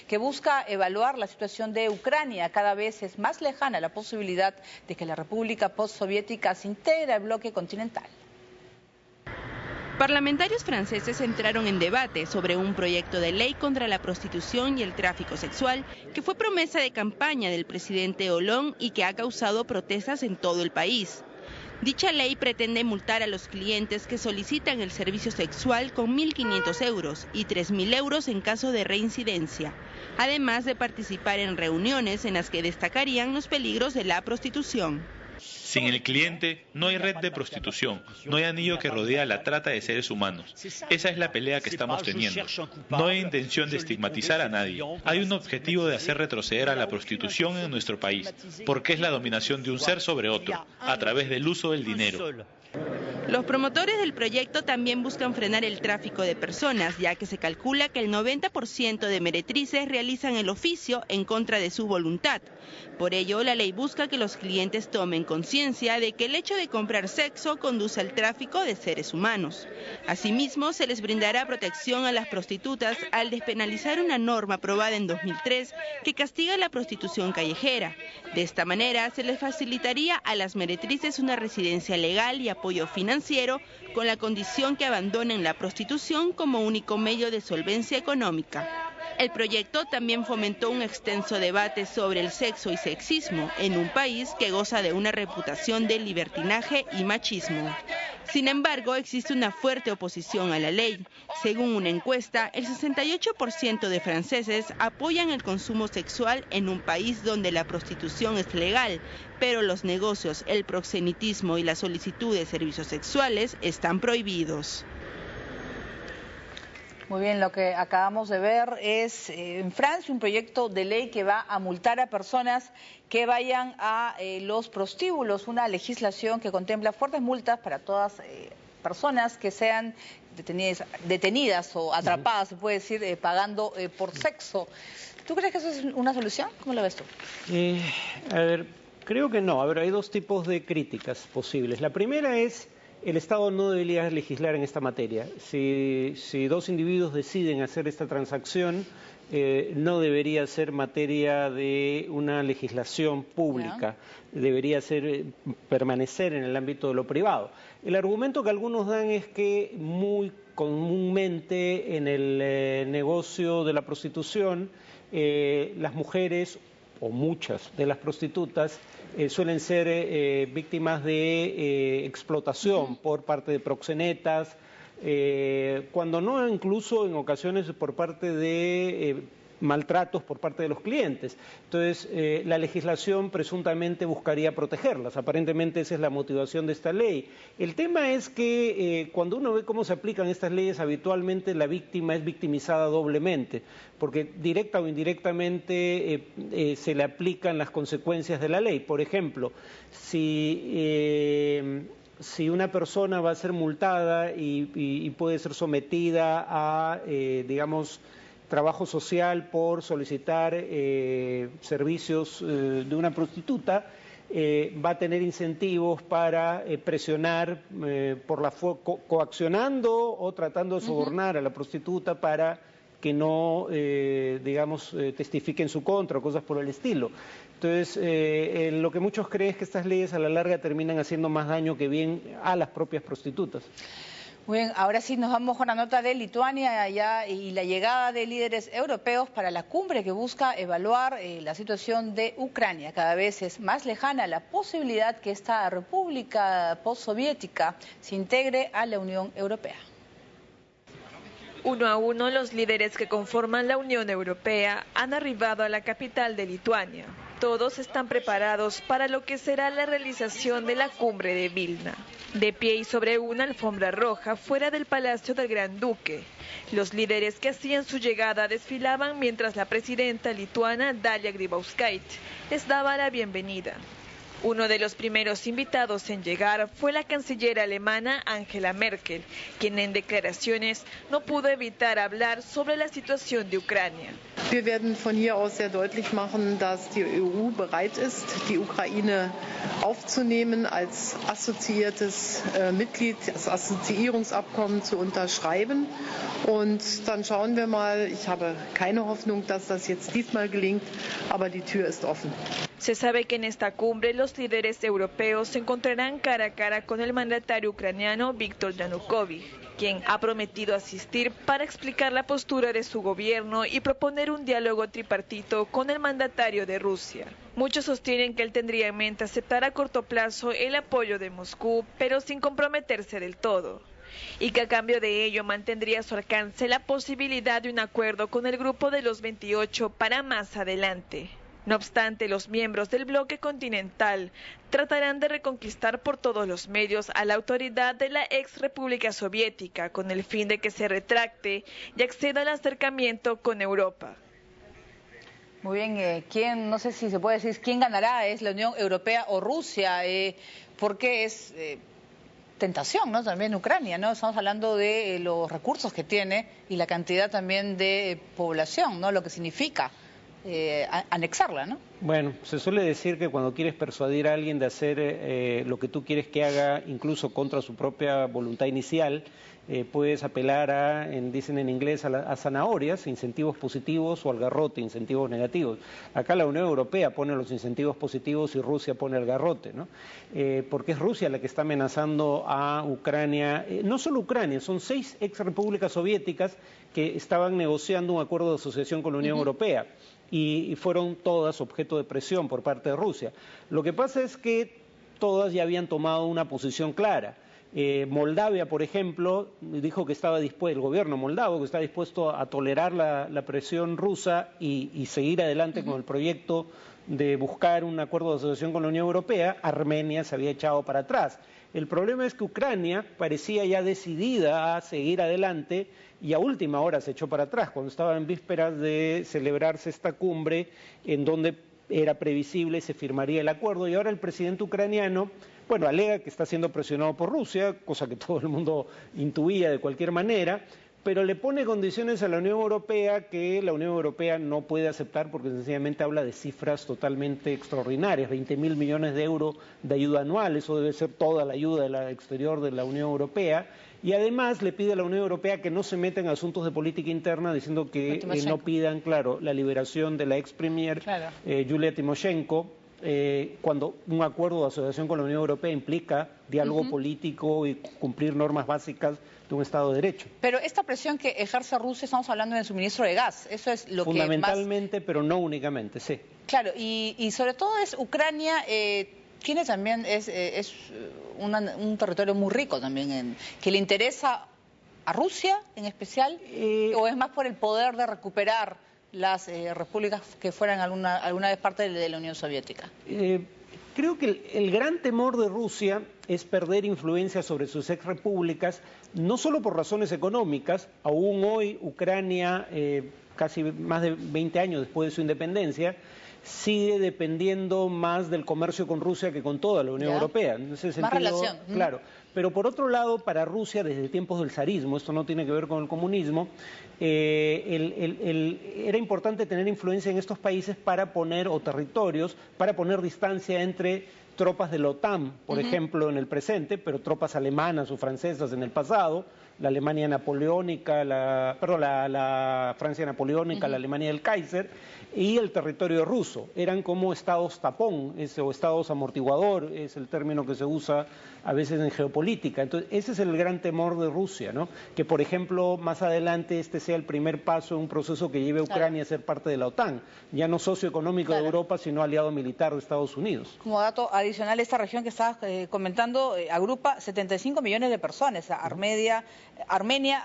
que busca evaluar la situación de Ucrania. Cada vez es más lejana la posibilidad de que la República postsoviética se integre al bloque continental. Parlamentarios franceses entraron en debate sobre un proyecto de ley contra la prostitución y el tráfico sexual que fue promesa de campaña del presidente Hollande y que ha causado protestas en todo el país. Dicha ley pretende multar a los clientes que solicitan el servicio sexual con 1.500 euros y 3.000 euros en caso de reincidencia, además de participar en reuniones en las que destacarían los peligros de la prostitución. Sin el cliente no hay red de prostitución, no hay anillo que rodea la trata de seres humanos. Esa es la pelea que estamos teniendo. No hay intención de estigmatizar a nadie. Hay un objetivo de hacer retroceder a la prostitución en nuestro país, porque es la dominación de un ser sobre otro, a través del uso del dinero. Los promotores del proyecto también buscan frenar el tráfico de personas, ya que se calcula que el 90% de meretrices realizan el oficio en contra de su voluntad. Por ello, la ley busca que los clientes tomen conciencia de que el hecho de comprar sexo conduce al tráfico de seres humanos. Asimismo, se les brindará protección a las prostitutas al despenalizar una norma aprobada en 2003 que castiga la prostitución callejera. De esta manera, se les facilitaría a las meretrices una residencia legal y apoyo financiero, con la condición que abandonen la prostitución como único medio de solvencia económica. El proyecto también fomentó un extenso debate sobre el sexo y sexismo en un país que goza de una reputación de libertinaje y machismo. Sin embargo, existe una fuerte oposición a la ley. Según una encuesta, el 68% de franceses apoyan el consumo sexual en un país donde la prostitución es legal, pero los negocios, el proxenetismo y la solicitud de servicios sexuales están prohibidos. Muy bien, lo que acabamos de ver es en Francia un proyecto de ley que va a multar a personas que vayan a los prostíbulos, una legislación que contempla fuertes multas para todas personas que sean detenidas o atrapadas, se puede decir, pagando por sexo. ¿Tú crees que eso es una solución? ¿Cómo lo ves tú? A ver, creo que no. A ver, hay dos tipos de críticas posibles. La primera es: el Estado no debería legislar en esta materia. Si dos individuos deciden hacer esta transacción, no debería ser materia de una legislación pública, debería permanecer en el ámbito de lo privado. El argumento que algunos dan es que muy comúnmente en el negocio de la prostitución, las mujeres o muchas de las prostitutas suelen ser víctimas de explotación por parte de proxenetas, cuando no incluso en ocasiones por parte de maltratos por parte de los clientes. Entonces, la legislación presuntamente buscaría protegerlas. Aparentemente esa es la motivación de esta ley. El tema es que cuando uno ve cómo se aplican estas leyes, habitualmente la víctima es victimizada doblemente, porque directa o indirectamente se le aplican las consecuencias de la ley. Por ejemplo, si una persona va a ser multada y puede ser sometida a, digamos, trabajo social por solicitar servicios de una prostituta, va a tener incentivos para presionar coaccionando o tratando de sobornar a la prostituta para que no, digamos, testifique en su contra o cosas por el estilo. Entonces, lo que muchos creen es que estas leyes a la larga terminan haciendo más daño que bien a las propias prostitutas. Muy bien, ahora sí nos vamos con la nota de Lituania allá y la llegada de líderes europeos para la cumbre que busca evaluar la situación de Ucrania. Cada vez es más lejana la posibilidad que esta república postsoviética se integre a la Unión Europea. Uno a uno, los líderes que conforman la Unión Europea han arribado a la capital de Lituania. Todos están preparados para lo que será la realización de la cumbre de Vilna. De pie y sobre una alfombra roja fuera del Palacio del Gran Duque, los líderes que hacían su llegada desfilaban mientras la presidenta lituana Dalia Grybauskaitė les daba la bienvenida. Uno de los primeros invitados en llegar fue la canciller alemana Angela Merkel, quien en declaraciones no pudo evitar hablar sobre la situación de Ucrania. Wir werden von hier aus sehr deutlich machen, dass die EU bereit ist, die Ukraine aufzunehmen, als assoziiertes Mitglied, das Assoziierungsabkommen zu unterschreiben. Und dann schauen wir mal. Ich habe keine Hoffnung, dass das jetzt diesmal gelingt, aber die Tür ist offen. Se sabe que en esta cumbre los líderes europeos se encontrarán cara a cara con el mandatario ucraniano Viktor Yanukovych, quien ha prometido asistir para explicar la postura de su gobierno y proponer un diálogo tripartito con el mandatario de Rusia. Muchos sostienen que él tendría en mente aceptar a corto plazo el apoyo de Moscú, pero sin comprometerse del todo, y que a cambio de ello mantendría a su alcance la posibilidad de un acuerdo con el grupo de los 28 para más adelante. No obstante, los miembros del bloque continental tratarán de reconquistar por todos los medios a la autoridad de la ex República Soviética con el fin de que se retracte y acceda al acercamiento con Europa. Muy bien, no sé si se puede decir quién ganará, ¿es la Unión Europea o Rusia? Porque es tentación, ¿no? También Ucrania, ¿no? Estamos hablando de los recursos que tiene y la cantidad también de población, ¿no? Lo que significa anexarla, ¿no? Bueno, se suele decir que cuando quieres persuadir a alguien de hacer lo que tú quieres que haga, incluso contra su propia voluntad inicial, puedes apelar a, dicen en inglés, a zanahorias, incentivos positivos, o al garrote, incentivos negativos. Acá la Unión Europea pone los incentivos positivos y Rusia pone el garrote, ¿no? Porque es Rusia la que está amenazando a Ucrania. No solo Ucrania, son 6 ex repúblicas soviéticas que estaban negociando un acuerdo de asociación con la Unión Europea. Y fueron todas objeto de presión por parte de Rusia. Lo que pasa es que todas ya habían tomado una posición clara. Moldavia, por ejemplo, dijo que estaba dispuesto, el gobierno moldavo, que está dispuesto a tolerar la presión rusa y seguir adelante con el proyecto de buscar un acuerdo de asociación con la Unión Europea. Armenia se había echado para atrás. El problema es que Ucrania parecía ya decidida a seguir adelante y a última hora se echó para atrás, cuando estaba en vísperas de celebrarse esta cumbre en donde era previsible se firmaría el acuerdo, y ahora el presidente ucraniano, bueno, alega que está siendo presionado por Rusia, cosa que todo el mundo intuía de cualquier manera, pero le pone condiciones a la Unión Europea que la Unión Europea no puede aceptar, porque sencillamente habla de cifras totalmente extraordinarias, 20.000 millones de euros de ayuda anual, eso debe ser toda la ayuda exterior de la Unión Europea, y además le pide a la Unión Europea que no se meta en asuntos de política interna, diciendo que no pidan, claro, la liberación de la ex premier Yulia Timoshenko, cuando un acuerdo de asociación con la Unión Europea implica diálogo político y cumplir normas básicas de un Estado de Derecho. Pero esta presión que ejerce Rusia, estamos hablando del suministro de gas, eso es lo fundamentalmente, que más... pero no únicamente, sí. Claro, y sobre todo es Ucrania... tiene también, un territorio muy rico también, que le interesa a Rusia en especial, o es más por el poder de recuperar las repúblicas que fueran alguna vez parte de la Unión Soviética. Creo que el gran temor de Rusia es perder influencia sobre sus ex repúblicas, no solo por razones económicas. Aún hoy Ucrania, casi más de 20 años después de su independencia, sigue dependiendo más del comercio con Rusia que con toda la Unión Europea. En ese sentido, más relación. Claro. Pero por otro lado, para Rusia, desde tiempos del zarismo, esto no tiene que ver con el comunismo, era importante tener influencia en estos países para poner, o territorios, para poner distancia entre tropas de la OTAN, por ejemplo, en el presente, pero tropas alemanas o francesas en el pasado, la Alemania napoleónica, la Francia napoleónica, la Alemania del Kaiser, y el territorio ruso. Eran como estados tapón, o estados amortiguador, es el término que se usa a veces en geopolítica. Entonces, ese es el gran temor de Rusia, ¿no? Que, por ejemplo, más adelante este sea el primer paso en un proceso que lleve a Ucrania a ser parte de la OTAN, ya no socioeconómico de Europa, sino aliado militar de Estados Unidos. Como dato adicional, esta región que estabas comentando agrupa 75 millones de personas, Armenia,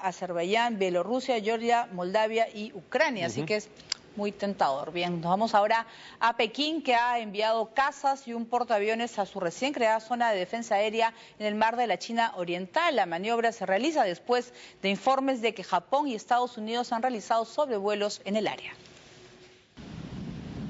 Azerbaiyán, Bielorrusia, Georgia, Moldavia y Ucrania, así que es muy tentador. Bien, nos vamos ahora a Pekín, que ha enviado cazas y un portaaviones a su recién creada zona de defensa aérea en el mar de la China Oriental. La maniobra se realiza después de informes de que Japón y Estados Unidos han realizado sobrevuelos en el área.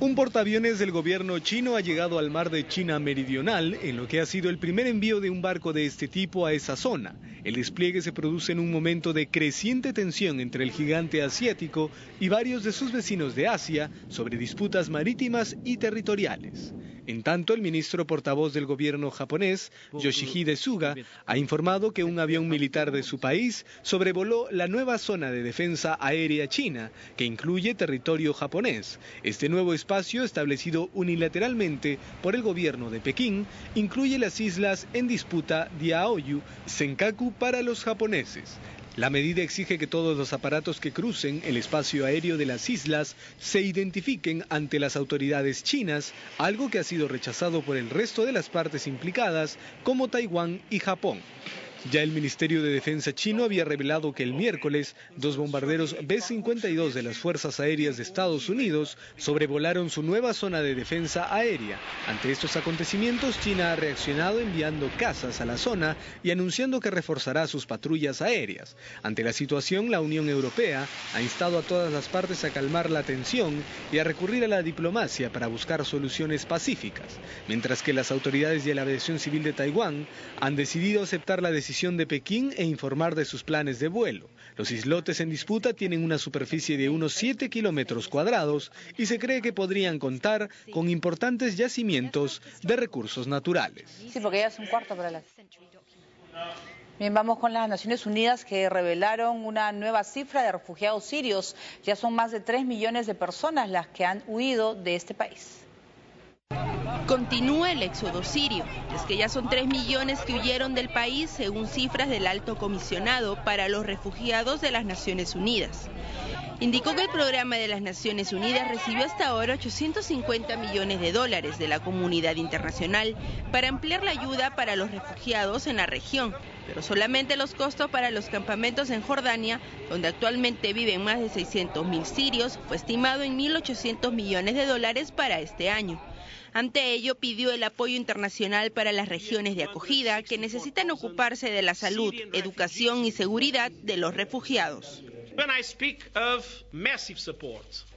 Un portaaviones del gobierno chino ha llegado al mar de China Meridional, en lo que ha sido el primer envío de un barco de este tipo a esa zona. El despliegue se produce en un momento de creciente tensión entre el gigante asiático y varios de sus vecinos de Asia sobre disputas marítimas y territoriales. En tanto, el ministro portavoz del gobierno japonés, Yoshihide Suga, ha informado que un avión militar de su país sobrevoló la nueva zona de defensa aérea china, que incluye territorio japonés. Este nuevo espacio, establecido unilateralmente por el gobierno de Pekín, incluye las islas en disputa Diaoyu, Senkaku para los japoneses. La medida exige que todos los aparatos que crucen el espacio aéreo de las islas se identifiquen ante las autoridades chinas, algo que ha sido rechazado por el resto de las partes implicadas, como Taiwán y Japón. Ya el Ministerio de Defensa chino había revelado que el miércoles 2 bombarderos B-52 de las Fuerzas Aéreas de Estados Unidos sobrevolaron su nueva zona de defensa aérea. Ante estos acontecimientos, China ha reaccionado enviando cazas a la zona y anunciando que reforzará sus patrullas aéreas. Ante la situación, la Unión Europea ha instado a todas las partes a calmar la tensión y a recurrir a la diplomacia para buscar soluciones pacíficas, mientras que las autoridades de la aviación civil de Taiwán han decidido aceptar la decisión de Pekín e informar de sus planes de vuelo. Los islotes en disputa tienen una superficie de unos 7 kilómetros cuadrados y se cree que podrían contar con importantes yacimientos de recursos naturales. Sí, porque ya es un cuarto para las... Bien, vamos con las Naciones Unidas, que revelaron una nueva cifra de refugiados sirios. Ya son más de 3 millones de personas las que han huido de este país. Continúa el éxodo sirio. Es que ya son 3 millones que huyeron del país, según cifras del Alto Comisionado para los Refugiados de las Naciones Unidas. Indicó que el programa de las Naciones Unidas recibió hasta ahora 850 millones de dólares de la comunidad internacional para ampliar la ayuda para los refugiados en la región, pero solamente los costos para los campamentos en Jordania, donde actualmente viven más de 600.000 sirios, fue estimado en 1.800 millones de dólares para este año. Ante ello, pidió el apoyo internacional para las regiones de acogida que necesitan ocuparse de la salud, educación y seguridad de los refugiados.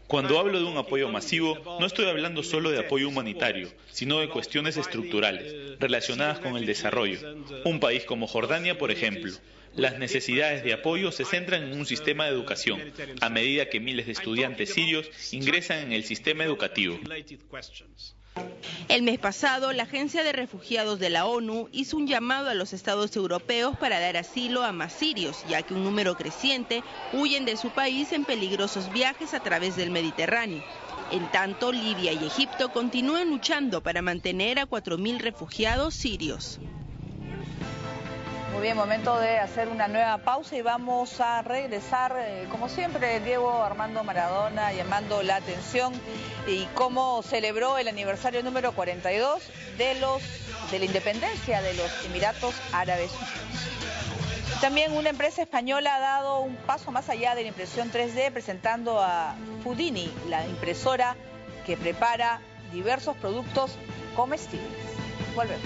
Cuando hablo de un apoyo masivo, no estoy hablando solo de apoyo humanitario, sino de cuestiones estructurales, relacionadas con el desarrollo. Un país como Jordania, por ejemplo. Las necesidades de apoyo se centran en un sistema de educación, a medida que miles de estudiantes sirios ingresan en el sistema educativo. El mes pasado, la Agencia de Refugiados de la ONU hizo un llamado a los estados europeos para dar asilo a más sirios, ya que un número creciente huyen de su país en peligrosos viajes a través del Mediterráneo. En tanto, Libia y Egipto continúan luchando para mantener a 4.000 refugiados sirios. Muy bien, momento de hacer una nueva pausa y vamos a regresar, como siempre, Diego Armando Maradona llamando la atención y cómo celebró el aniversario número 42 de la independencia de los Emiratos Árabes Unidos. También una empresa española ha dado un paso más allá de la impresión 3D presentando a Houdini, la impresora que prepara diversos productos comestibles. Volvemos.